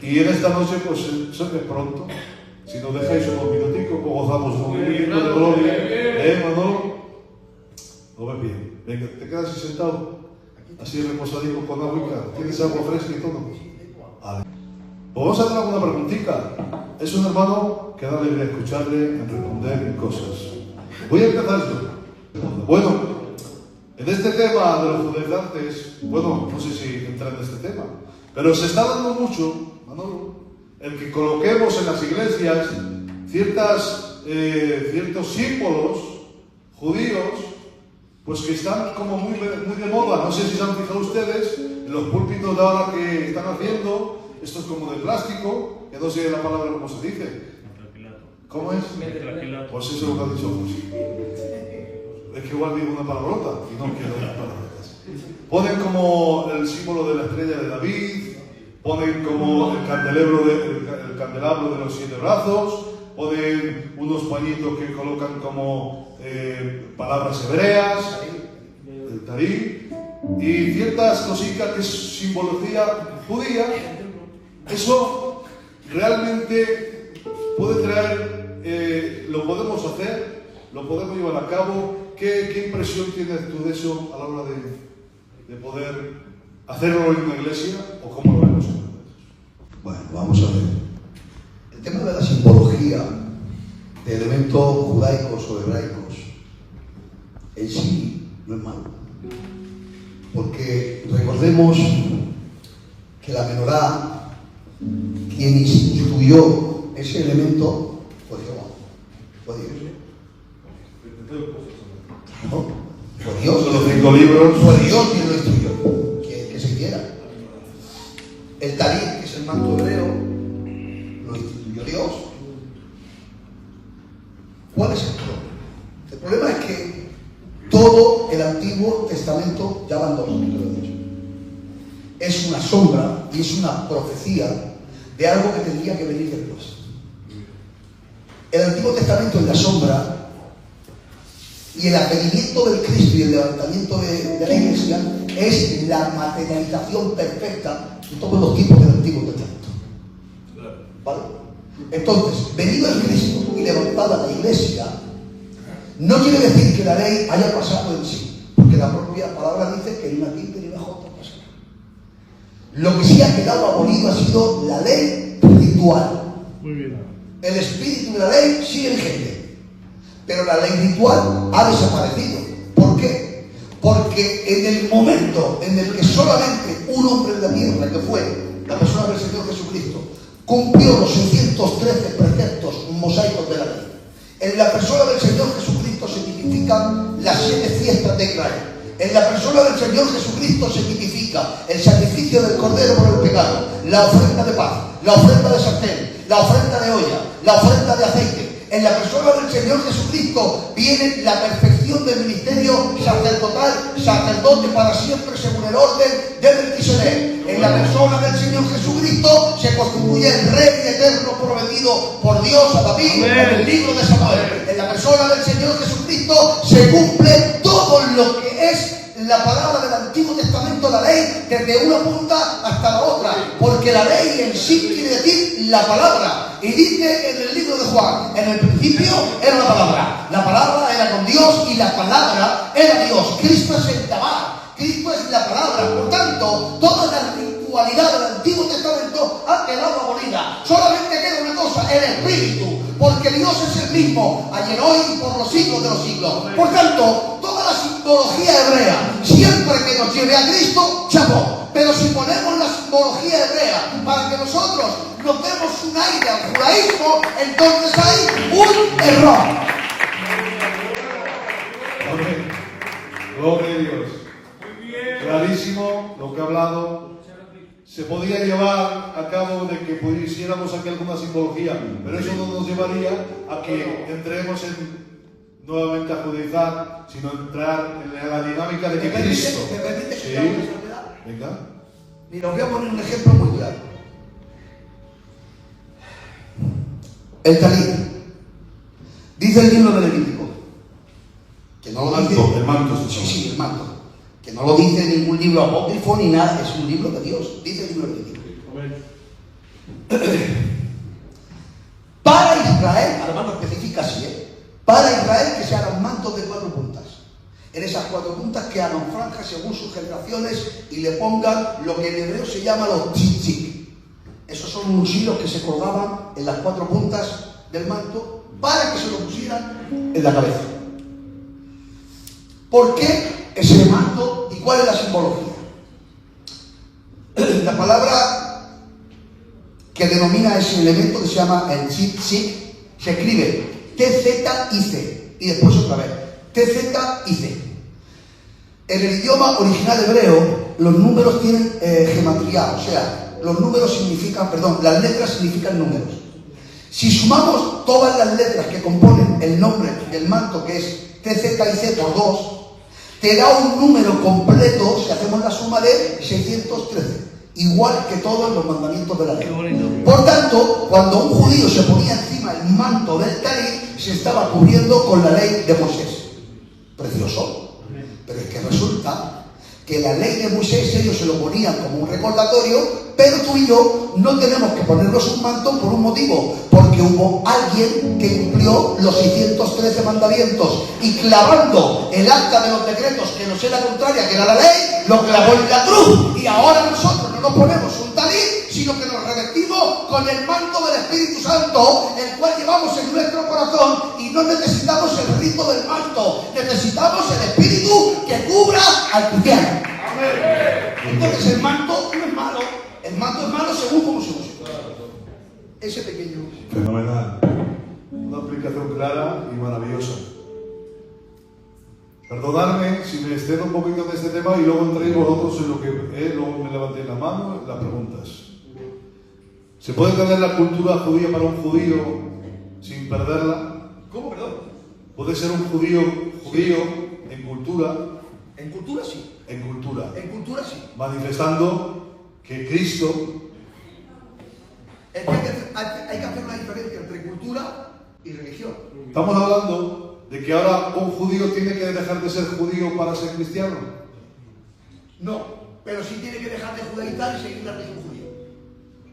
Y en esta noche, pues, sé que pronto, si nos dejáis unos minuticos, pues gozamos un minutito de gloria. Manolo, lo ves bien. Venga, te quedas así sentado, así reposadico con agüita. ¿Tienes agua fresca y todo? Vale. Pues vamos a hacer alguna preguntita. Es un hermano que da alegría escucharle, en responder en cosas. Voy a empezar yo. Bueno, en este tema de los judaizantes, bueno, no sé si entrar en este tema, pero se está dando mucho, Manolo, el que coloquemos en las iglesias ciertos símbolos judíos, pues que están como muy de moda. No sé si se han fijado ustedes en los púlpitos de ahora que están haciendo, estos como de plástico, que no sé la palabra cómo se dice. ¿Cómo es? Pues eso es lo que ha dicho José. Es que igual digo una palabrota y no quiero las palabrotas. Ponen como el símbolo de la estrella de David, ponen como el candelabro de los 7 brazos, ponen unos pañitos que colocan como palabras hebreas, el tarí, y ciertas cositas que es simbología judía. Eso realmente puede traer, lo podemos hacer, lo podemos llevar a cabo. ¿Qué impresión tienes tú de eso a la hora de poder hacerlo en una iglesia, o cómo lo vemos? Bueno, vamos a ver. El tema de la simbología de elementos judaicos o hebraicos en sí no es malo. Porque recordemos que la menorá, quien instituyó ese elemento, fue Jehová, fue Dios. ¿No? Fue Dios. Los 5 libros. Fue Dios quien lo instituyó, que se quiera. El talit, que es el manto hebreo, lo instituyó Dios. ¿Cuál es el problema? El problema es que todo el Antiguo Testamento, ya van 2, que lo he dicho, es una sombra y es una profecía de algo que tendría que venir después. El Antiguo Testamento es la sombra, y el advenimiento del Cristo y el levantamiento de la Iglesia es la materialización perfecta de todos los tipos del Antiguo Testamento. ¿Vale? Entonces, venido el Cristo y levantada la Iglesia, no quiere decir que la ley haya pasado en sí, porque la propia palabra dice que ni una tilde ni una jota pasará. Lo que sí ha quedado abolido ha sido la ley ritual. Muy bien. El espíritu de la ley sigue vigente, pero la ley ritual ha desaparecido. ¿Por qué? Porque en el momento en el que solamente un hombre de la tierra, que fue la persona del Señor Jesucristo, cumplió los 613 preceptos mosaicos de la ley, en la persona del Señor Jesucristo se tipifican las 7 fiestas de Israel. En la persona del Señor Jesucristo se tipifica el sacrificio del cordero por el pecado, la ofrenda de paz, la ofrenda de sartén, la ofrenda de olla, la ofrenda de aceite. En la persona del Señor Jesucristo viene la perfección del ministerio sacerdotal, sacerdote para siempre según el orden de Melquisedec. En la persona del Señor Jesucristo se constituye el rey eterno prometido por Dios a David en el libro de Samuel. En la persona del Señor Jesucristo se cumple todo lo que es la palabra del Antiguo Testamento, la ley, desde una punta hasta la otra, porque la ley en sí quiere decir la palabra. Y dice en el libro de Juan, en el principio era la palabra era con Dios y la palabra era Dios. Cristo es el Tabar, Cristo es la palabra. Por tanto, toda la ritualidad del Antiguo Testamento ha quedado abolida. Solamente queda una cosa, el Espíritu, porque Dios es el mismo, ayer, hoy y por los siglos de los siglos. Por tanto, toda la simbología hebrea, siempre que nos lleve a Cristo, chapó. Pero si ponemos la simbología hebrea para que nosotros nos demos un aire al judaísmo, entonces hay un error. Gloria a Dios. Clarísimo lo que ha hablado. Se podía llevar a cabo de que pudiéramos aquí alguna simbología, pero eso no nos llevaría a que entremos nuevamente a judaizar, sino entrar en la dinámica de que Cristo. ¿Te permite que Sí. Venga. Mira, os voy a poner un ejemplo muy claro. El talit. Dice el libro de Levítico, que no lo dice. El manto. Sí, el manto. Que no lo dice ningún libro apócrifo ni nada, es un libro de Dios. Dice el libro de Levítico. Para Israel que se hagan mantos de 4 puntas. En esas 4 puntas que hagan franjas según sus generaciones y le pongan lo que en hebreo se llama los tzitzit. Esos son unos hilos que se colgaban en las 4 puntas del manto para que se lo pusieran en la cabeza. ¿Por qué ese manto y cuál es la simbología? La palabra que denomina ese elemento que se llama el tzitzit se escribe T-Z-I-C y después otra vez T-Z-I-C. En el idioma original hebreo los números tienen gematría, o sea, los números significan, las letras significan números. Si sumamos todas las letras que componen el nombre del manto, que es T-Z-I-C por 2, te da un número completo, si hacemos la suma, de 613, igual que todos los mandamientos de la ley. Por tanto, cuando un judío se ponía encima el manto del talit, se estaba cubriendo con la ley de Moisés. Precioso. Pero es que resulta que la ley de Moisés ellos se lo ponían como un recordatorio, pero tú y yo no tenemos que ponernos un manto por un motivo, porque hubo alguien que cumplió los 613 mandamientos y clavando el acta de los decretos que nos era contraria, que era la ley, lo clavó en la cruz. Y ahora nosotros no nos ponemos un talit, sino que nos revestimos con el manto del Espíritu Santo, el cual llevamos en nuestro corazón, y no necesitamos el rito del manto, necesitamos el Espíritu que cubra al cristiano. Entonces el manto no es malo, el manto es malo según cómo se use. Ese pequeño. Fenomenal. Una explicación clara y maravillosa. Perdonadme si me excedo un poquito de este tema y luego entréis vosotros en lo que luego me levantéis la mano en las preguntas. ¿Se puede entender la cultura judía para un judío sin perderla? ¿Cómo, perdón? ¿Puede ser un judío en cultura? En cultura sí. En cultura. En cultura sí. Manifestando que Cristo... Es que hay que hacer una diferencia entre cultura y religión. Estamos hablando de que ahora un judío tiene que dejar de ser judío para ser cristiano. No, pero sí tiene que dejar de judaizar y seguir la religión judía.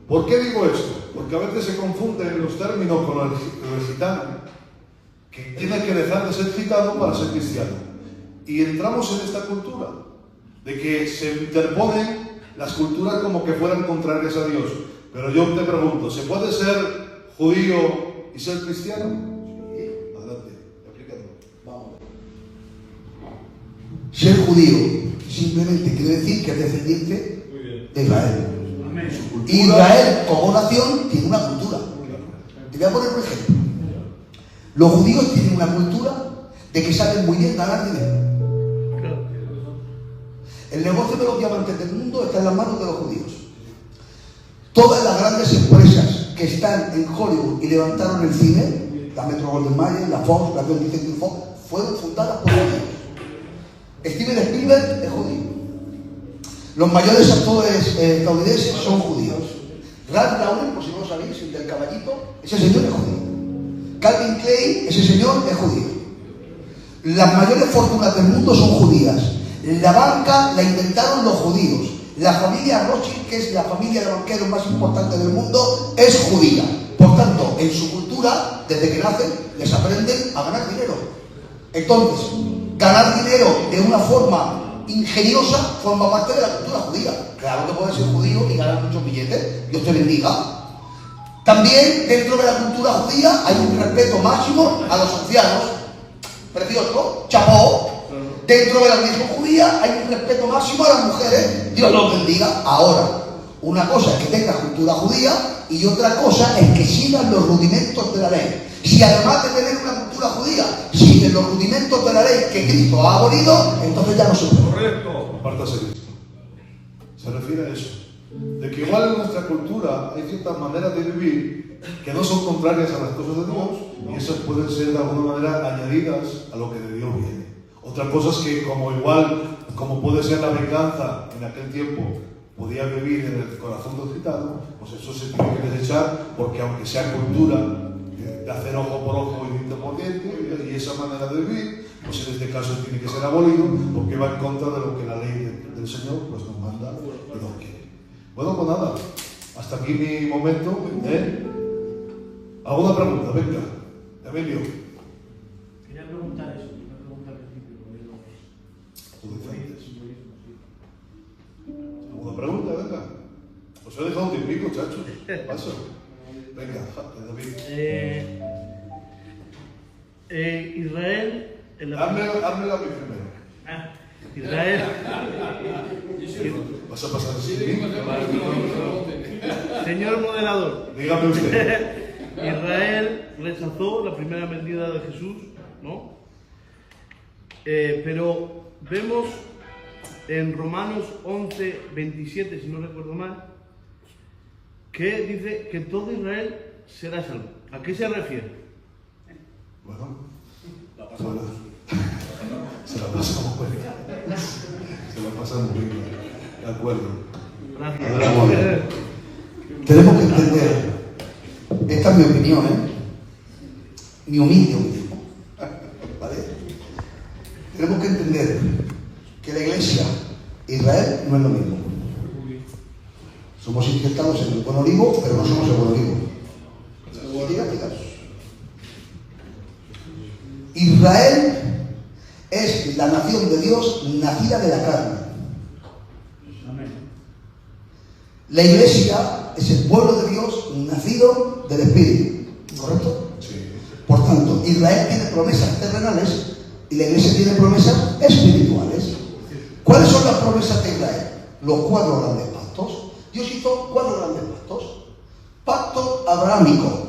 ¿Por qué digo esto? Porque a veces se confunden los términos con el gitano, que tiene que dejar de ser gitano para ser cristiano. Y entramos en esta cultura, de que se interponen las culturas como que fueran contrarias a Dios. Pero yo te pregunto, ¿se puede ser judío y ser cristiano? Sí. Adelante, explícalo. Vamos a ver. Ser judío simplemente quiere decir que es descendiente de Israel. Israel como nación tiene una cultura. Te voy a poner un ejemplo. Los judíos tienen una cultura de que saben muy bien ganar dinero. El negocio de los diamantes del mundo está en las manos de los judíos. Todas las grandes empresas que están en Hollywood y levantaron el cine, la Metro Goldwyn Mayer, la Fox, la 20th Century Fox, fueron fundadas por judíos. Steven Spielberg es judío. Los mayores actores estadounidenses son judíos. Ralph Lauren, por si no lo sabéis, el del caballito, ese señor es judío. Calvin Klein, ese señor es judío. Las mayores fortunas del mundo son judías. La banca la inventaron los judíos. La familia Rothschild, que es la familia de banqueros más importante del mundo, es judía. Por tanto, en su cultura, desde que nacen, les aprenden a ganar dinero. Entonces, ganar dinero de una forma ingeniosa forma parte de la cultura judía. Claro que puedes ser judío y ganar muchos billetes, Dios te bendiga. También dentro de la cultura judía hay un respeto máximo a los ancianos. Precioso, chapó. Dentro de la religión judía hay un respeto máximo a las mujeres, Dios los bendiga. Ahora, una cosa es que tengas cultura judía y otra cosa es que sigan los rudimentos de la ley. Si además de tener una cultura judía siguen los rudimentos de la ley que Cristo ha abolido, entonces ya no se puede. Correcto. Apártase de esto. Se refiere a eso. De que igual en nuestra cultura hay ciertas maneras de vivir que no son contrarias a las cosas de Dios y esas pueden ser de alguna manera añadidas a lo que de Dios viene. Otra cosa es que como puede ser la venganza en aquel tiempo, podía vivir en el corazón del gitano, pues eso se tiene que desechar porque aunque sea cultura de hacer ojo por ojo y diente por diente y esa manera de vivir, pues en este caso tiene que ser abolido porque va en contra de lo que la ley del Señor pues nos manda y nos quiere. Bueno, pues nada, hasta aquí mi momento. ¿Alguna pregunta? Venga, Emilio. conmigo, chacho. ¿Qué pasa? Venga, David. Israel. Hazme la primero. Israel. ¿Vas a pasar así? Señor moderador. Dígame usted. Israel rechazó la primera venida de Jesús, ¿no? Pero vemos en Romanos 11, 27, si no recuerdo mal, que dice que todo Israel será salvo. ¿A qué se refiere? Bueno, se la pasamos muy bien. Se la pasamos muy bien. De acuerdo. Gracias. Tenemos que entender, esta es mi opinión, mi humilde opinión, ¿vale? Tenemos que entender que la Iglesia e Israel no es lo mismo. Somos injertados en el buen olivo, pero no somos el buen olivo. Diga. Israel es la nación de Dios nacida de la carne. La Iglesia es el pueblo de Dios nacido del Espíritu. ¿Correcto? Sí. Por tanto, Israel tiene promesas terrenales y la Iglesia tiene promesas espirituales. ¿Cuáles son las promesas de Israel? Los 4 grandes pactos. Dios hizo 4 grandes pactos. Pacto abrahámico.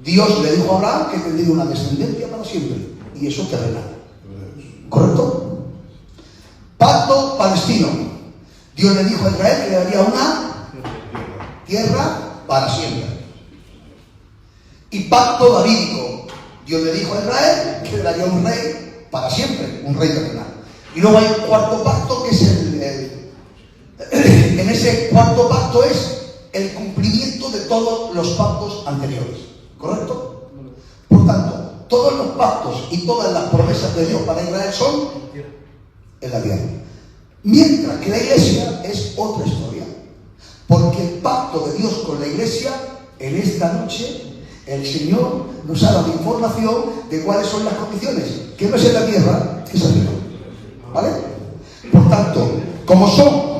Dios le dijo a Abraham que tendría una descendencia para siempre. Y eso es terrenal. ¿Correcto? Pacto palestino. Dios le dijo a Israel que le daría una tierra para siempre. Y pacto davídico. Dios le dijo a Israel que le daría un rey para siempre, un rey terrenal. Y luego hay un cuarto pacto que es en ese cuarto pacto es el cumplimiento de todos los pactos anteriores. ¿Correcto? Por tanto, todos los pactos y todas las promesas de Dios para Israel son en la tierra. Mientras que la Iglesia es otra historia. Porque el pacto de Dios con la Iglesia, en esta noche, el Señor nos ha dado información de cuáles son las condiciones. Que no es en la tierra, es arriba. ¿Vale? Por tanto, como son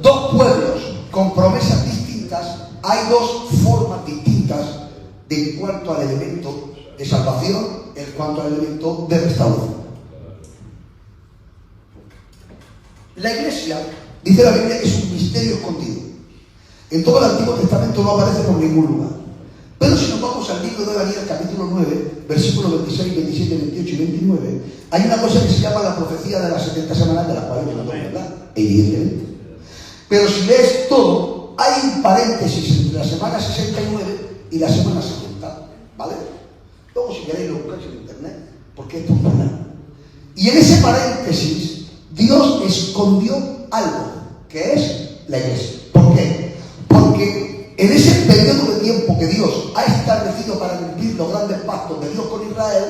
2 pueblos con promesas distintas, hay 2 formas distintas en cuanto al elemento de salvación, en cuanto al elemento de restauración. La Iglesia, dice la Biblia, que es un misterio escondido. En todo el Antiguo Testamento no aparece por ningún lugar. Pero si nos vamos al libro de Daniel, capítulo 9, versículos 26, 27, 28 y 29, hay una cosa que se llama la profecía de las 70 semanas, de las cuales yo no tengo que hablar, evidentemente. Pero si lees todo, hay un paréntesis entre la semana 69 y la semana 70, ¿vale? Luego si queréis lo buscáis en internet, porque esto es verdad. Y en ese paréntesis, Dios escondió algo, que es la Iglesia. ¿Por qué? Porque en ese periodo de tiempo que Dios ha establecido para cumplir los grandes pactos de Dios con Israel,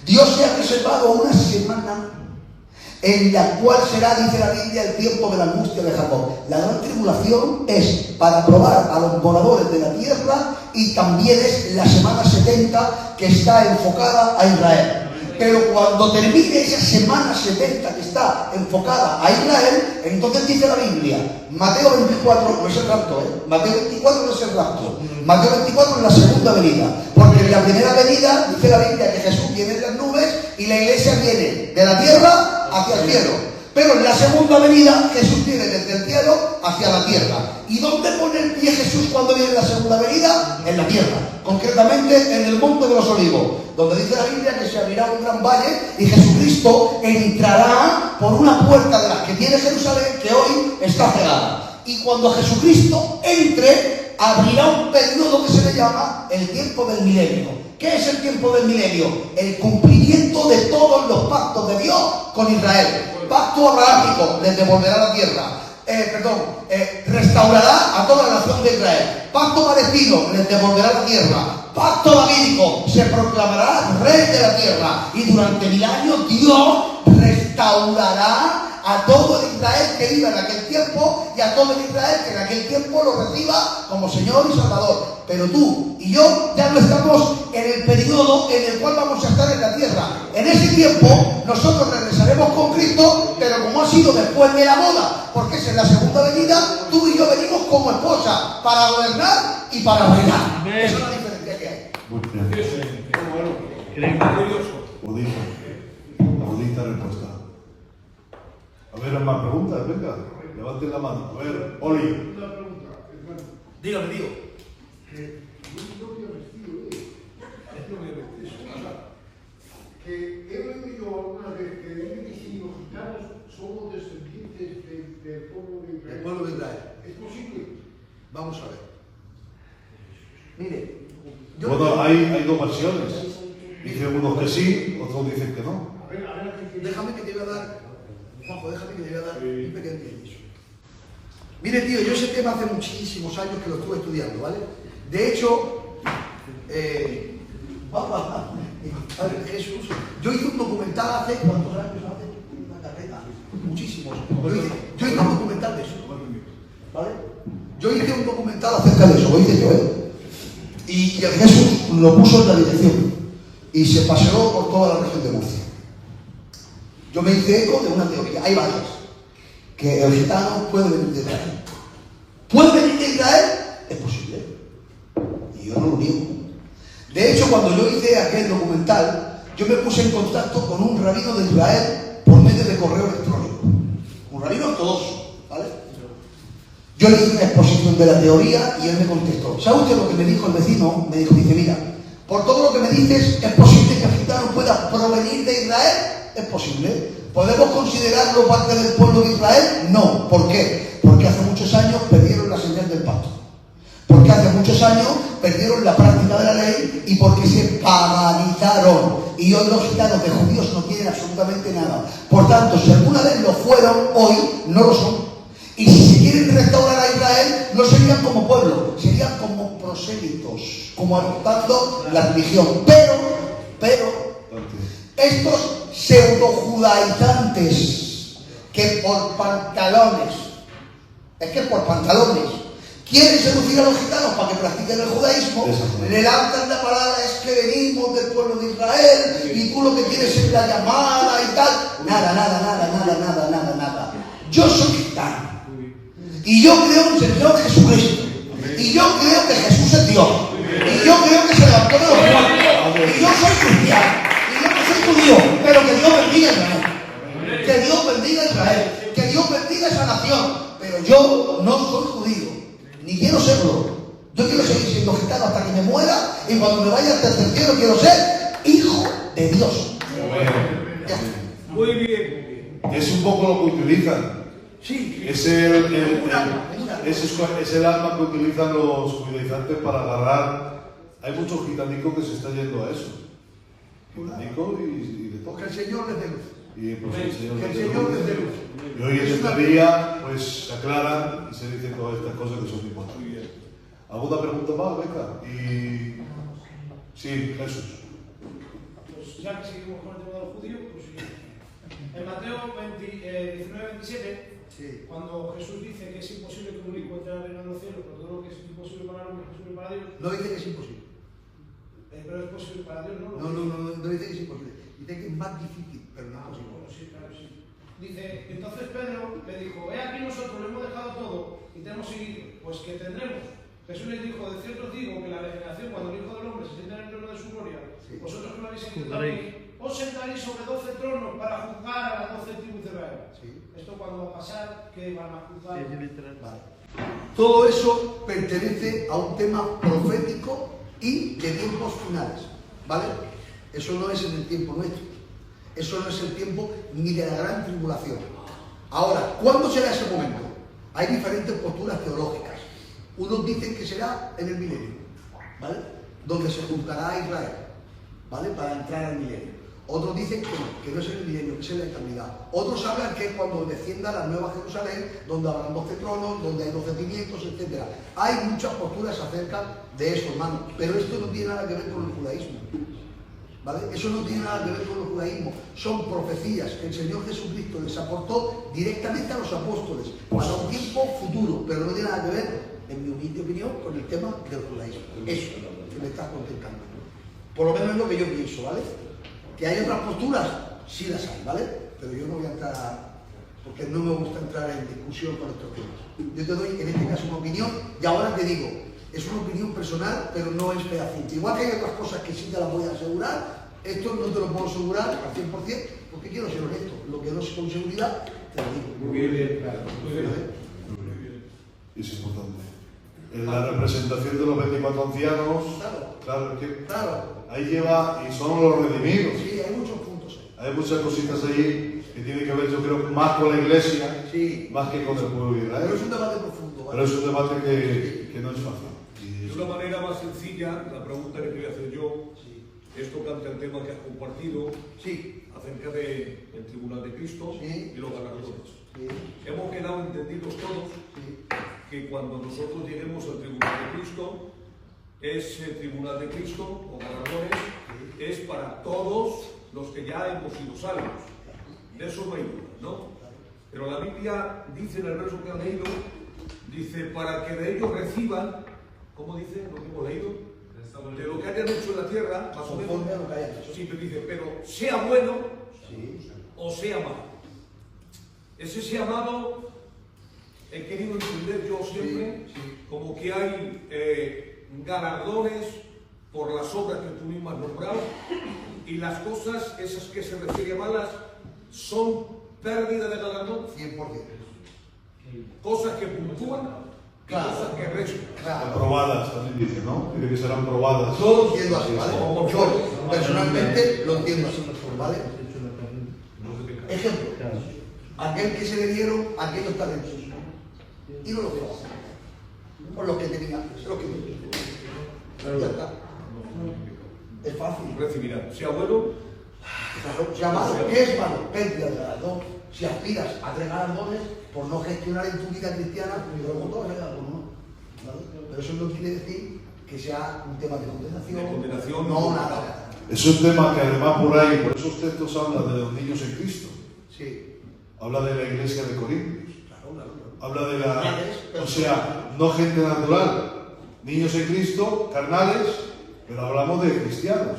Dios se ha reservado una semana en la cual será, dice la Biblia, el tiempo de la angustia de Jacob. La gran tribulación es para probar a los moradores de la tierra y también es la semana 70 que está enfocada a Israel. Pero cuando termine esa semana 70 que está enfocada a Israel, entonces dice la Biblia, Mateo 24 no es el rapto, Mateo 24 no es el rapto, Mateo 24 es la segunda venida, porque en la primera venida dice la Biblia que Jesús viene en las nubes y la Iglesia viene de la tierra hacia el cielo. Pero en la segunda venida Jesús viene desde el cielo hacia la tierra. ¿Y dónde pone el pie Jesús cuando viene en la segunda venida? En la tierra, concretamente en el Monte de los Olivos, donde dice la Biblia que se abrirá un gran valle y Jesucristo entrará por una puerta de las que tiene Jerusalén, que hoy está cerrada. Y cuando Jesucristo entre, abrirá un periodo que se le llama el tiempo del milenio. ¿Qué es el tiempo del milenio? El cumplimiento de todos los pactos de Dios con Israel. Pacto abrahámico, les devolverá la tierra. Restaurará a toda la nación de Israel. Pacto palestino, les devolverá la tierra. Pacto davídico, se proclamará rey de la tierra. Y durante 1000 años Dios restaurará a todo el Israel que viva en aquel tiempo y a todo el Israel que en aquel tiempo lo reciba como Señor y Salvador. Pero tú y yo ya no estamos en el periodo en el cual vamos a estar en la tierra. En ese tiempo nosotros regresaremos con Cristo, pero como ha sido después de la boda, porque es en la segunda venida, tú y yo venimos como esposa para gobernar y para reinar. Esa es la diferencia que hay. Muy bien. Budista respuesta. A ver, más preguntas, venga. Levanten la mano. A ver, Oli. Una pregunta, hermano. Dígame, digo. Muy propio vestido, es propio vestido. Que he oído alguna vez que dicen que si los gitanos somos descendientes del pueblo de Israel. El pueblo de Israel. ¿Es posible? Vamos a ver. Mire, Bueno, hay dos versiones. Dicen unos que sí, otros dicen que no. A ver, déjame que te voy a dar, Juanjo, déjame que te voy a dar un pequeño inciso. Mire, tío, yo ese tema hace muchísimos años que lo estuve estudiando, ¿vale? De hecho, Padre Jesús, yo hice un documental hace, ¿cuántos años hace? Una carrera, muchísimos. Yo hice un documental de eso, ¿vale? Yo hice un documental acerca de eso, lo hice yo, ¿eh? Y el Jesús lo puso en la dirección y se paseó por toda la región de Murcia. Yo me hice eco de una teoría, hay varias, que el gitano puede venir de Israel. ¿Puede venir de Israel? Es posible. Y yo no lo niego. De hecho, cuando yo hice aquel documental, yo me puse en contacto con un rabino de Israel por medio de correo electrónico. Un rabino ortodoxo, ¿vale? Yo le hice una exposición de la teoría y él me contestó. ¿Sabe usted lo que me dijo el vecino? Me dijo, mira, por todo lo que me dices, ¿es posible que el gitano pueda provenir de Israel? Es posible. ¿Podemos considerarlo parte del pueblo de Israel? No. ¿Por qué? Porque hace muchos años perdieron la señal del pacto. Porque hace muchos años perdieron la práctica de la ley y porque se paganizaron. Y hoy los gitanos de judíos no tienen absolutamente nada. Por tanto, si alguna vez lo fueron, hoy no lo son. Y si se quieren restaurar a Israel, no serían como pueblo, serían como prosélitos, como adoptando la religión. Pero, estos pseudo-judaizantes que por pantalones, quieren seducir a los gitanos para que practiquen el judaísmo, le lanzan la palabra, es que venimos del pueblo de Israel y tú lo que quieres es la llamada y tal. Nada. Yo soy gitano. Y yo creo en el Señor Jesucristo. Y yo creo que Jesús es Dios. Y yo creo que se levantó de los muertos. Y yo soy cristiano. Y yo no soy judío. Pero que Dios bendiga a Israel. Que Dios bendiga a Israel. Que Dios bendiga a esa nación. Pero yo no soy judío. Ni quiero serlo. Yo quiero seguir siendo gitano hasta que me muera. Y cuando me vaya al tercer cielo quiero ser hijo de Dios. Muy bien. Es un poco lo que utilizan. Sí. Es el arma que utilizan los judaizantes para agarrar. Hay muchos gitanicos que se están yendo a eso. Gitanicos y de todo. Que el Señor les dé luz. Y pues el Señor Que el les dé Señor luz. les dé luz. Y hoy en este día pues se aclaran y se dicen todas estas cosas que son importantes. ¿Alguna pregunta más, Beca? Y sí, Jesús. Pues ya que seguimos con el tema de los judíos, pues en Mateo 19-27, cuando Jesús dice que es imposible que un hijo entre al reino de los cielos, porque todo lo que es imposible para el hombre es posible para Dios. No dice que es imposible. Pero es posible para Dios, ¿no? No dice que es imposible. Dice que es más difícil, pero no es posible. Bueno, sí, claro, sí. Dice, entonces Pedro le dijo, he aquí nosotros lo hemos dejado todo y te hemos seguido, pues que tendremos. Jesús les dijo, de cierto os digo que la regeneración, cuando el Hijo del Hombre se sienta en el trono de su gloria, vosotros que lo habéis seguido a mí, os sentaréis sobre 12 tronos para juzgar a las 12 tribus de Israel. Esto cuando va a pasar, que van a juzgar. Vale. Todo eso pertenece a un tema profético y de tiempos finales, ¿vale? Eso no es en el tiempo nuestro. Eso no es el tiempo ni de la gran tribulación. Ahora, ¿cuándo será ese momento? Hay diferentes posturas teológicas. Unos dicen que será en el milenio, ¿vale? Donde se juntará a Israel, ¿vale? Para entrar al milenio. Otros dicen que no es en el milenio, que es en la eternidad. Otros hablan que es cuando descienda la nueva Jerusalén, donde habrán 12 tronos, donde hay 12 cimientos, etc. Hay muchas posturas acerca de esto, hermano. Pero esto no tiene nada que ver con el judaísmo. ¿vale? Eso no tiene nada que ver con el judaísmo. Son profecías que el Señor Jesucristo les aportó directamente a los apóstoles para un tiempo futuro, pero no tiene nada que ver, en mi humilde opinión, con el tema del judaísmo. Eso que me estás contestando. Por lo menos es lo que yo pienso, ¿vale? Que hay otras posturas, sí las hay, ¿vale? Pero yo no voy a entrar, porque no me gusta entrar en discusión con estos temas. Yo te doy, en este caso, una opinión, y ahora te digo, es una opinión personal, pero no es fehaciente. Igual que hay otras cosas que sí te las voy a asegurar, esto no te lo puedo asegurar al 100%, porque quiero ser honesto. Lo que no sé con seguridad, te lo digo. Muy bien, claro. Muy bien. Y es importante. En la representación de los 24 ancianos, Claro. ahí lleva, y son los redimidos. Sí, hay muchos puntos ahí. Hay muchas cositas allí que tienen que ver, yo creo, más con la iglesia, Sí. más que con el pueblo de Pero es Israel. un debate profundo, ¿vale? Pero es un debate que no es fácil. Y De una manera más sencilla, la pregunta que quería hacer yo es tocante al tema que has compartido Sí. acerca del Tribunal de Cristo Sí. y los galardones. Sí. Hemos quedado entendidos todos Sí. que cuando nosotros lleguemos al Tribunal de Cristo, ese Tribunal de Cristo o galardones es para todos los que ya hemos sido salvos. De eso no hay duda, ¿no? Pero la Biblia dice en el verso que han leído, dice, para que de ellos reciban, ¿cómo dice lo que hemos leído? De lo que hayan hecho en la tierra, más o menos. Conforme a lo que hayan hecho. Sí, pero dice, pero sea bueno Sí. o sea malo. Ese sea malo he querido entender yo siempre Sí, sí. como que hay galardones por las obras que tú mismo has nombrado y las cosas, esas que se refieren a malas, son pérdida de galardón, 100%. cosas que puntúan y Claro. cosas que restan. Claro. aprobadas, también dice, ¿no? Dice que serán probadas. Yo lo entiendo así, ¿vale? Yo personalmente lo entiendo así, ¿vale? Ejemplo, aquel que se le dieron aquellos talentos y no lo dio, por lo que tenía, se lo quitó. Ya está. Es fácil. Recibirán, sea bueno, Claro, sea malo. ¿Qué es malo? Pérdida de galardón. Si aspiras a tener galardones por no gestionar en tu vida cristiana, pero como todos hay algunos, ¿vale? Pero eso no quiere decir que sea un tema de condenación. De condenación, No, no. nada. Es un tema que además por ahí, por esos textos habla de los niños en Cristo. Sí. Habla de la iglesia de Corintios. Claro. Habla de la... Carnales, O sea, no gente natural. Niños en Cristo, carnales, pero hablamos de cristianos.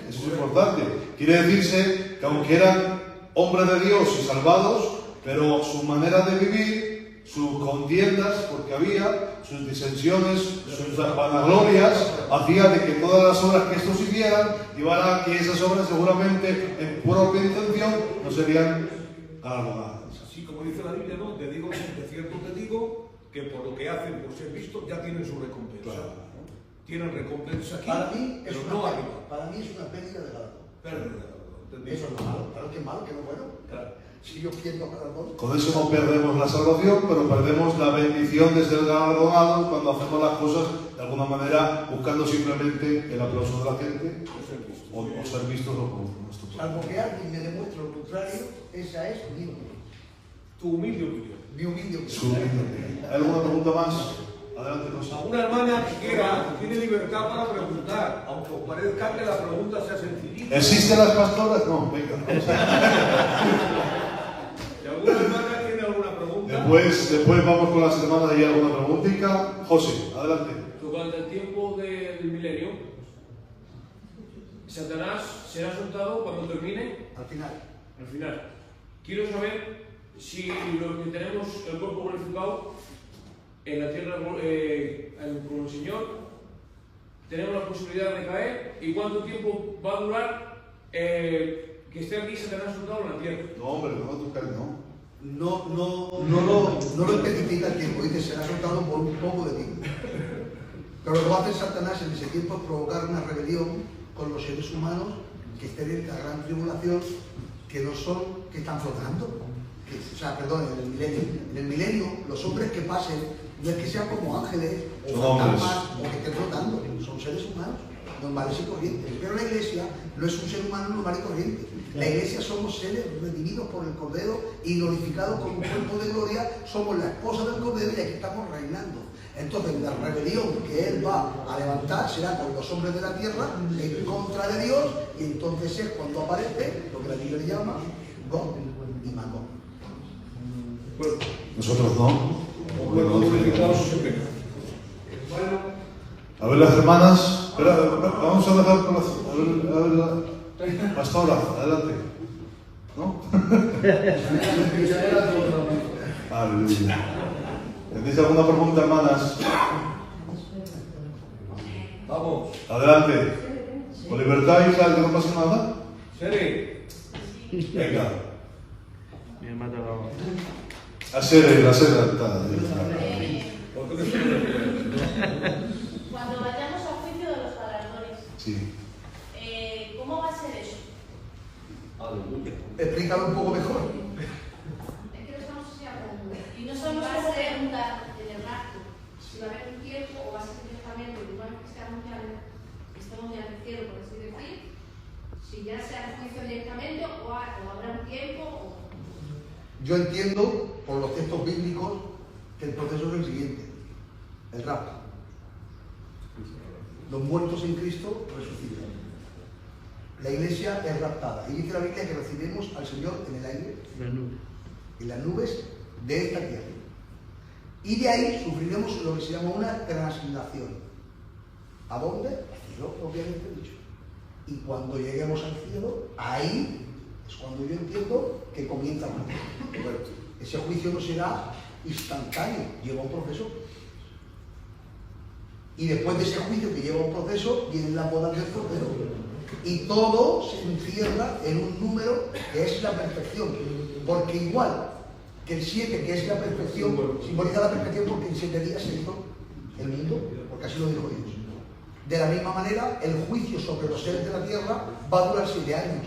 Eso es importante. Quiere decirse que aunque eran hombres de Dios y salvados, pero su manera de vivir, sus contiendas, porque había, sus disensiones, sus vanaglorias, hacía de que todas las obras que estos hicieran llevaran a que esas obras seguramente en propia intención no serían galardonadas. así como dice la Biblia, ¿no? Te digo, de cierto te digo, que por lo que hacen, por ser vistos, ya tienen su recompensa. Claro. Tienen recompensa aquí, Para mí es pero una no pérdida. arriba. Para mí es una pérdida de galardón. Pérdida, ¿entendido? Eso es lo malo. Claro que es malo, que no es bueno. Claro. Si yo pierdo galardón. Con eso no perdemos la salvación, pero perdemos la bendición de ser galardonados cuando hacemos las cosas de alguna manera buscando simplemente el aplauso de la gente o ser vistos por nuestro pueblo. Salvo que alguien me demuestre lo contrario, esa es mi opinión. Tu humilde opinión. Mi humilde opinión. Su opinión. ¿Hay alguna pregunta más? Adelante, José. Alguna hermana que quiera, tiene libertad para preguntar, aunque os parezca que la pregunta sea sencillita. ¿Existen las pastoras? No, venga. Si alguna hermana tiene alguna pregunta, Después vamos con las hermanas y alguna preguntita. José, adelante. Durante el tiempo del milenio, Satanás será soltado cuando termine, Al final. al final. Quiero saber si los que tenemos el cuerpo glorificado en la tierra con el Señor, tenemos la posibilidad de caer y cuánto tiempo va a durar que esté aquí Satanás soltado en la tierra. No, hombre, no va a tocar, no. No lo especifica el tiempo, dice será soltado por un poco de tiempo. Pero lo que va a hacer Satanás en ese tiempo es provocar una rebelión con los seres humanos que estén en la gran tribulación, que no son, que están flotando. En el milenio. En el milenio, los hombres que pasen no es que sean como ángeles o Son fantasmas hombres. o que estén flotando, son seres humanos normales y corrientes. Pero la iglesia no es un ser humano normal y corriente, La iglesia somos seres redimidos por el Cordero y glorificados con un cuerpo de gloria. Somos la esposa del Cordero y aquí estamos reinando. Entonces la rebelión que Él va a levantar será con los hombres de la tierra en contra de Dios, y entonces es cuando aparece lo que la Biblia le llama Gog y Magog. Nosotros no. Cuerpo glorificado se pega. A ver las hermanas. Espera, vamos a dejar con las. A ver, hasta ahora, adelante. ¿No? Aleluya. ¿Tenéis alguna pregunta, hermanas? Vamos. Adelante. Con libertad, hija, que no pasa nada. Seri. Venga. Me mata la A ser la ser. ¿Por qué no se puede? Cuando vayamos al juicio de los galardones, Sí. ¿cómo va a ser eso? Aleluya. Explícalo un poco mejor. Es que lo estamos haciendo. Y no sabemos cómo preguntar en el rapto si va a haber un tiempo o va a ser directamente, igual que estamos ya en el cielo, por así decir, si ya sea el juicio directamente o habrá un tiempo o... Yo entiendo, por los textos bíblicos, que el proceso es el siguiente: el rapto. Los muertos en Cristo resucitan. La iglesia es raptada. Y dice la Biblia que recibimos al Señor en el aire, en las nubes de esta tierra. Y de ahí sufriremos lo que se llama una translación. ¿A dónde? Al cielo, obviamente dicho. Y cuando lleguemos al cielo, ahí es cuando yo entiendo que comienza el juicio. Ese juicio no será instantáneo, lleva un proceso. Y después de ese juicio que lleva un proceso, viene la boda del Cordero. Y todo se encierra en un número que es la perfección. Porque igual que el 7, que es la perfección, simboliza la perfección porque en 7 días se hizo el mundo, porque así lo dijo Dios. De la misma manera, el juicio sobre los seres de la tierra va a durar 7 años.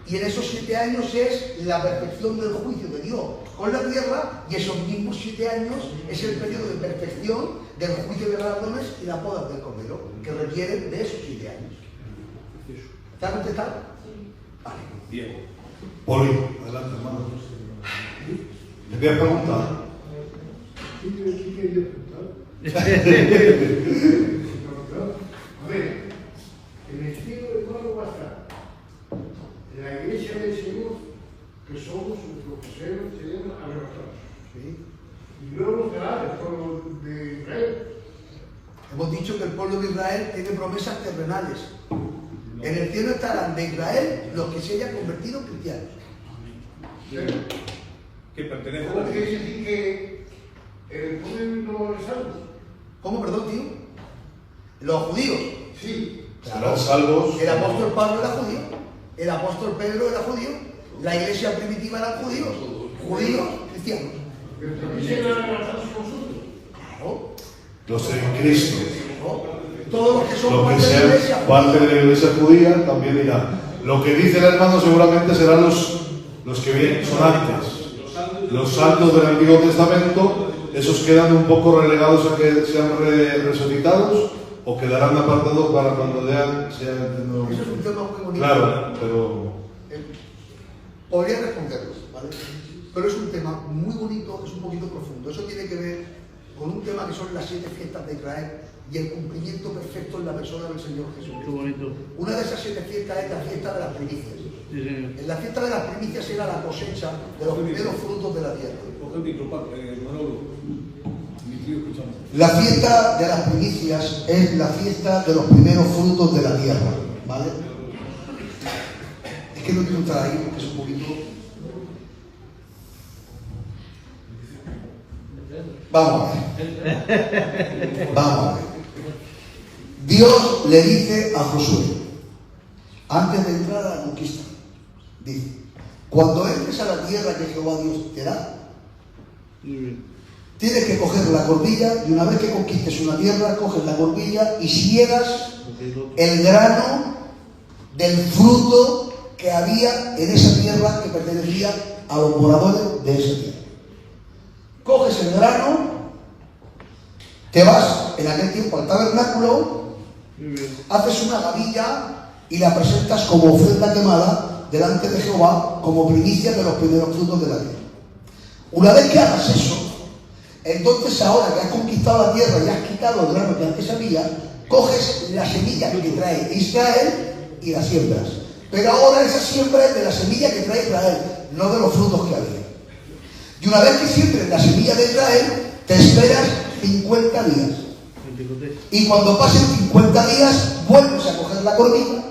Y en esos 7 años es la perfección del juicio de Dios con la tierra, y esos mismos 7 años es el periodo de perfección del juicio de galardones y la boda del Cordero, que requieren de esos 7 años. ¿Te has contestado? Sí. Vale. Diego. Poli, adelante, hermano. ¿Te voy a preguntar? ¿Qué quería preguntar? A ver, en el cielo de cuándo va a estar la iglesia del Señor, que somos los que seremos arrebatados. ¿Sí? Y luego estará el pueblo de Israel. Hemos dicho que el pueblo de Israel tiene promesas terrenales. En el cielo estarán de Israel los que se hayan convertido en cristianos. Que pertenece a ¿Cómo la quiere iglesia. decir que el pueblo de salvos? ¿Cómo, perdón, tío? Los judíos. Sí. Serán salvos. El apóstol Pablo era judío. El apóstol Pedro era judío. La iglesia primitiva eran judíos. Judíos cristianos. Pero también serán arrebatados con nosotros. Claro. Los en Cristo. ¿No? Todos los que son Lo que parte de la iglesia. sea parte de la iglesia judía también irá. Lo que dice el hermano seguramente serán los que vienen, son antes. Los santos del Antiguo Testamento, esos quedan un poco relegados a que sean resucitados o quedarán apartados para cuando sean nuevos. Eso es un tema muy bonito. Claro, pero Podría responderlo, ¿vale? Pero es un tema muy bonito, es un poquito profundo. Eso tiene que ver con un tema que son las 7 fiestas de Israel y el cumplimiento perfecto en la persona del Señor Jesús. Qué bonito. Una de esas 7 fiestas es la fiesta de las primicias. Sí, señor. En la fiesta de las primicias era la cosecha de los primeros frutos de la tierra. Coge el micro, Manolo. Mi tío escuchando. La fiesta de las primicias es la fiesta de los primeros frutos de la tierra, ¿vale? Es que no quiero entrar ahí porque es un poquito... Vamos a ver. Vamos a ver. Dios le dice a Josué, antes de entrar a la conquista, dice, cuando entres a la tierra que Jehová Dios te da, Muy bien. tienes que coger la corbilla y una vez que conquistes una tierra, coges la corbilla y siegas el grano del fruto que había en esa tierra que pertenecía a los moradores de esa tierra. Coges el grano, te vas en aquel tiempo al tabernáculo, Muy bien. haces una gavilla y la presentas como ofrenda quemada delante de Jehová como primicia de los primeros frutos de la tierra. Una vez que hagas eso, entonces ahora que has conquistado la tierra y has quitado el grano que antes había, coges la semilla que trae Israel y la siembras. Pero ahora esa siembra es de la semilla que trae Israel, no de los frutos que había. Y una vez que siembres la semilla de Israel, te esperas 50 días. Y cuando pasen 50 días, vuelves a coger la cornilla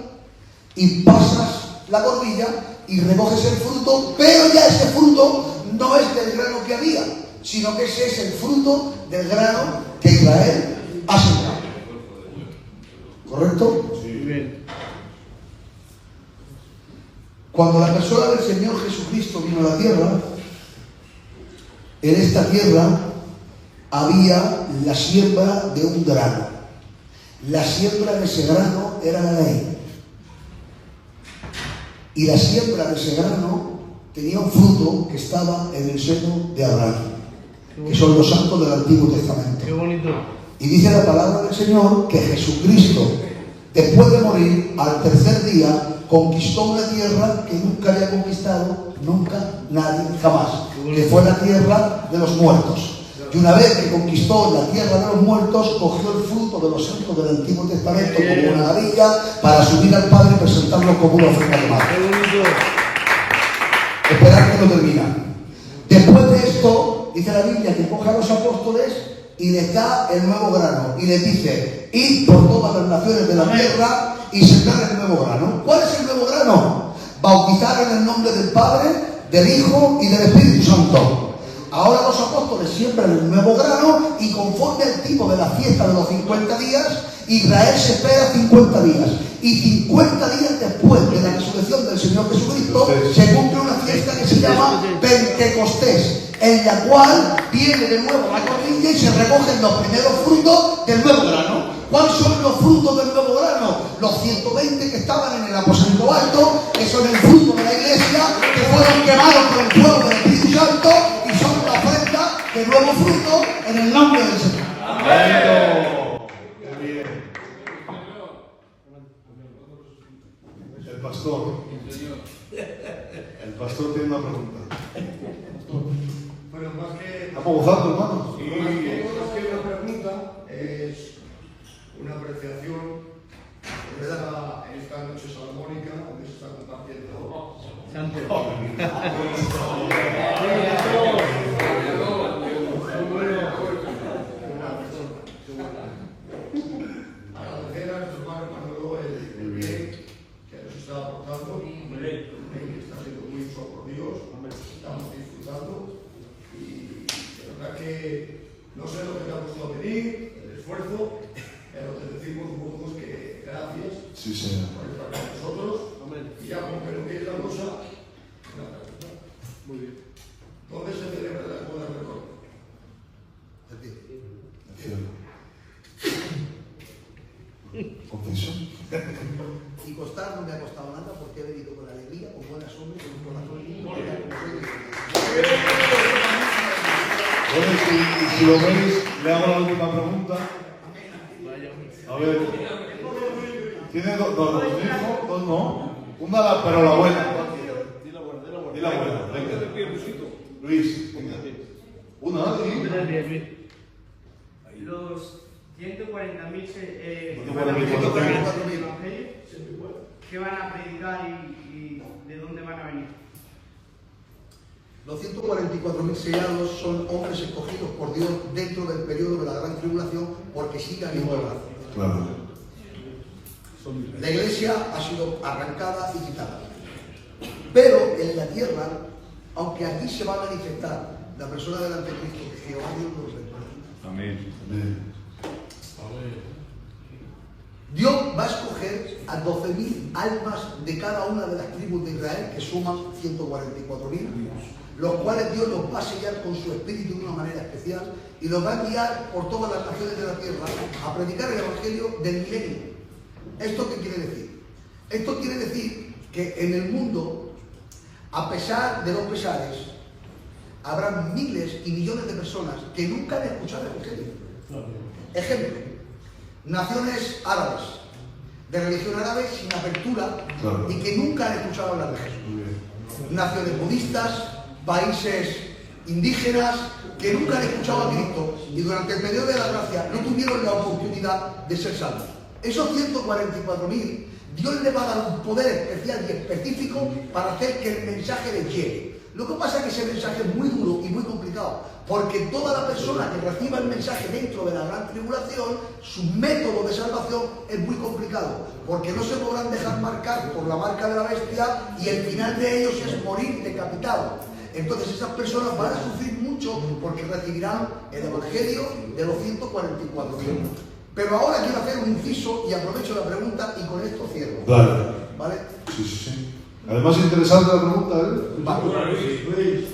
y pasas la cornilla y recoges el fruto, pero ya ese fruto no es del grano que había, sino que ese es el fruto del grano que Israel ha sembrado. ¿Correcto? Sí, bien. Cuando la persona del Señor Jesucristo vino a la tierra, en esta tierra había la siembra de un grano. La siembra de ese grano era la ley. Y la siembra de ese grano tenía un fruto que estaba en el seno de Abraham, que son los santos del Antiguo Testamento. Qué bonito. Y dice la palabra del Señor que Jesucristo, después de morir, al tercer día, conquistó una tierra que nunca había conquistado, nunca, nadie, jamás, que fue la tierra de los muertos. Y una vez que conquistó la tierra de los muertos, cogió el fruto de los santos del Antiguo Testamento como una gavilla para subir al Padre y presentarlo como una ofrenda de madre. Qué bonito. Esperad que no termina. Después de esto, dice la Biblia que coge a los apóstoles y les da el nuevo grano y les dice: id por todas las naciones de la tierra y sembrar el nuevo grano. ¿Cuál es el nuevo grano? Bautizar en el nombre del Padre, del Hijo y del Espíritu Santo. Ahora los apóstoles siembran el nuevo grano y conforme al tipo de la fiesta de los 50 días, Israel se espera 50 días. Y 50 días después de la resurrección del Señor Jesucristo, se cumple una fiesta que se llama Pentecostés, en la cual viene de nuevo la cornilla y se recogen los primeros frutos del nuevo grano. ¿Cuáles son los frutos del nuevo grano? Los 120 que estaban en el aposento alto, que son el fruto de la iglesia, que fueron quemados por el fuego del Espíritu Santo y son la ofrenda de nuevo fruto en el nombre del Señor. Amén. Muy bien. El pastor tiene una pregunta. Bueno, más que ¿Estamos gozando, hermano? más que una pregunta, es una apreciación en esta noche salomónica donde se está compartiendo. Agradecer a nuestro hermano Manolo el bien que nos está aportando, que está siendo muy usado por Dios, estamos disfrutando y de verdad que no sé lo que te ha costado venir, el esfuerzo, pero te decimos un poco que gracias Sí, señor. por estar con nosotros. Y ya como que no quieres la cosa, una pregunta. Muy bien. ¿Dónde se celebra la boda del Cordero? Confesión. Y costar no me ha costado nada porque he venido con alegría, con buenas obras, con un corazón limpio. Bueno, si lo veis, le hago la última pregunta. A ver. ¿Tiene dos hijos? Dos no. Una, pero la buena. Di la buena. Venga. Luis, venga. Una, y... Los 140.000 ¿qué van a predicar y de dónde van a venir? Los 144.000 sellados son hombres escogidos por Dios dentro del periodo de la gran tribulación porque sigue habiendo gracia. Claro. La iglesia ha sido arrancada y quitada. Pero en la tierra, aunque aquí se va a manifestar la persona del anticristo, que Jehová Dios nos recuerda. Amén. Dios va a escoger a 12.000 almas de cada una de las tribus de Israel, que suman 144.000, los cuales Dios los va a sellar con su espíritu de una manera especial y los va a enviar por todas las naciones de la tierra a predicar el evangelio del milenio. ¿Esto qué quiere decir? Esto quiere decir que en el mundo, a pesar de los pesares, habrá miles y millones de personas que nunca han escuchado el evangelio. Ejemplo, naciones árabes, de religión árabe sin apertura Claro. y que nunca han escuchado hablar de Jesús. Muy bien. Naciones budistas, países indígenas que nunca han escuchado a Cristo y durante el periodo de la gracia no tuvieron la oportunidad de ser salvos. Esos 144.000, Dios les va a dar un poder especial y específico para hacer que el mensaje les llegue. Lo que pasa es que ese mensaje es muy duro y muy complicado, porque toda la persona que reciba el mensaje dentro de la gran tribulación, su método de salvación es muy complicado, porque no se podrán dejar marcar por la marca de la bestia y el final de ellos es morir decapitado. Entonces esas personas van a sufrir mucho porque recibirán el evangelio de los 144.000. Pero ahora quiero hacer un inciso y aprovecho la pregunta y con esto cierro. Dale. ¿Vale? Sí, sí, sí. Además, interesante la pregunta, ¿eh? Vale.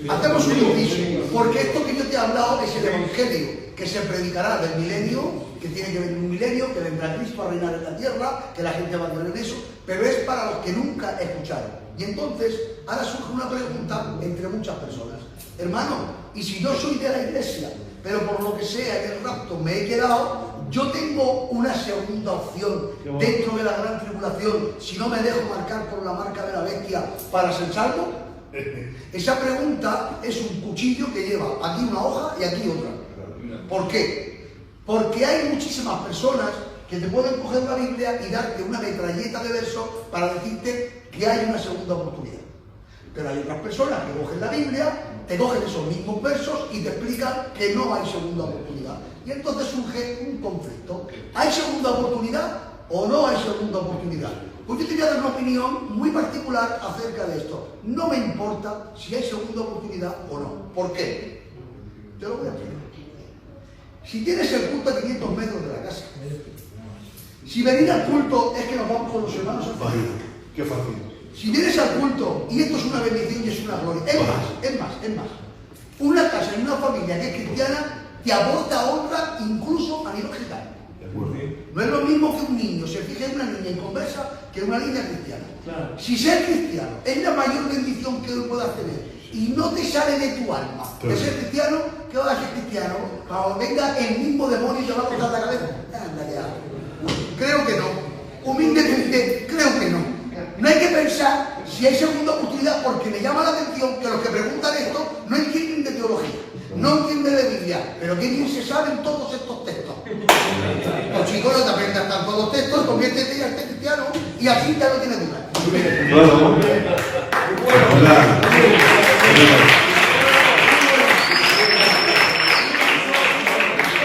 Hacemos un inciso, porque esto que yo te he hablado es el evangelio que se predicará del milenio, que tiene que venir un milenio, que vendrá Cristo a reinar en la tierra, que la gente va a creer en eso, pero es para los que nunca escucharon. Y entonces, ahora surge una pregunta entre muchas personas. Hermano, ¿y si yo soy de la iglesia, pero por lo que sea en el rapto me he quedado, yo tengo una segunda opción dentro de la gran tribulación si no me dejo marcar por la marca de la bestia para ser salvo? Esa pregunta es un cuchillo que lleva aquí una hoja y aquí otra. ¿Por qué? Porque hay muchísimas personas que te pueden coger la Biblia y darte una metralleta de versos para decirte que hay una segunda oportunidad. Pero hay otras personas que cogen la Biblia, te cogen esos mismos versos y te explican que no hay segunda oportunidad. Y entonces surge un conflicto. ¿Hay segunda oportunidad o no hay segunda oportunidad? Pues yo te voy a dar una opinión muy particular acerca de esto. No me importa si hay segunda oportunidad o no. ¿Por qué? Te lo voy a explicar. Si tienes el culto a 500 metros de la casa, si venir al culto es que nos vamos con los hermanos al Fácil. Qué fácil. Si vienes al culto y esto es una bendición y es una gloria, es más, una casa y una familia que es cristiana te aporta honra incluso a nivel gitano. De acuerdo. No es lo mismo que un niño se fije en una niña y conversa que una niña cristiana. Claro. Si ser cristiano es la mayor bendición que hoy puedas tener y no te sale de tu alma de ser cristiano, ¿qué vas a ser cristiano? Cuando venga el mismo demonio y te va a cortar la cabeza. Anda ya. Creo que no. Humildemente, creo que no. No hay que pensar si hay segunda oportunidad, porque me llama la atención que los que preguntan esto no entienden de teología, no entienden de Biblia, pero que bien se saben todos estos textos. Los chicos no te aprendan tanto los textos, conviértete ya a este cristiano y así ya no tienes duda. Claro. Claro.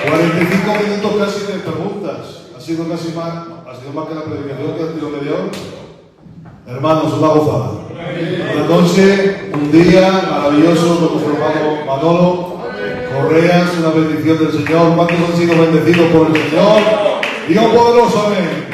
45 minutos casi de preguntas. Ha sido más que la predicación que ha sido media hora. Hermanos, os va a gozar. Buenas noches, un día maravilloso con nuestro hermano Manolo Correas, una bendición del Señor. ¿Cuántos han sido bendecidos por el Señor? Diga un poderoso amén.